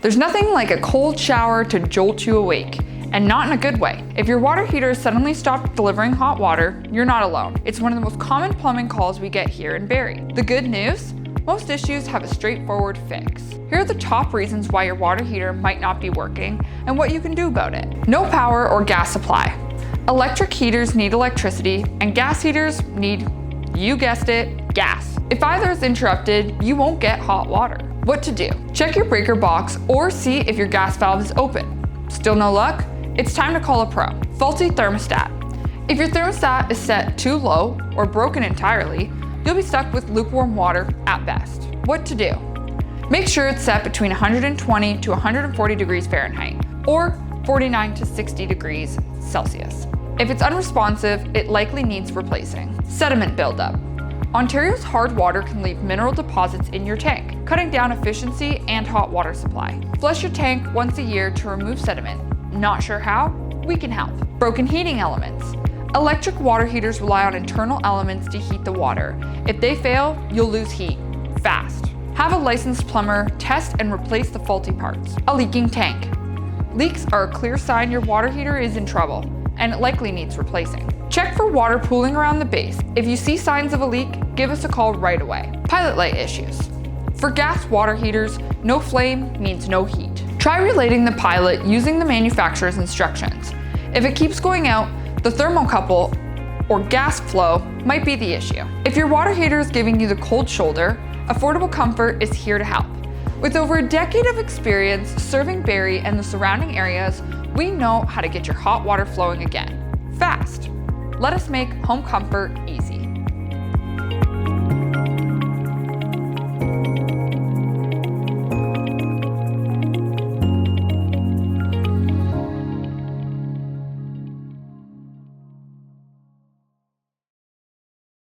There's nothing like a cold shower to jolt you awake, and not in a good way. If your water heater suddenly stopped delivering hot water, you're not alone. It's one of the most common plumbing calls we get here in Barrie. The good news? Most issues have a straightforward fix. Here are the top reasons why your water heater might not be working and what you can do about it. No power or gas supply. Electric heaters need electricity and gas heaters need, you guessed it, gas. If either is interrupted, you won't get hot water. What to do? Check your breaker box or see if your gas valve is open. Still no luck? It's time to call a pro. Faulty thermostat. If your thermostat is set too low or broken entirely, you'll be stuck with lukewarm water at best. What to do? Make sure it's set between 120 to 140 degrees Fahrenheit or 49 to 60 degrees Celsius. If it's unresponsive, it likely needs replacing. Sediment buildup. Ontario's hard water can leave mineral deposits in your tank, cutting down efficiency and hot water supply. Flush your tank once a year to remove sediment. Not sure how? We can help. Broken heating elements. Electric water heaters rely on internal elements to heat the water. If they fail, you'll lose heat fast. Have a licensed plumber test and replace the faulty parts. A leaking tank. Leaks are a clear sign your water heater is in trouble, and it likely needs replacing. Check for water pooling around the base. If you see signs of a leak, give us a call right away. Pilot light issues. For gas water heaters, no flame means no heat. Try relating the pilot using the manufacturer's instructions. If it keeps going out, the thermocouple or gas flow might be the issue. If your water heater is giving you the cold shoulder, Affordable Comfort is here to help. With over a decade of experience serving Barrie and the surrounding areas, we know how to get your hot water flowing again, fast. Let us make home comfort easy.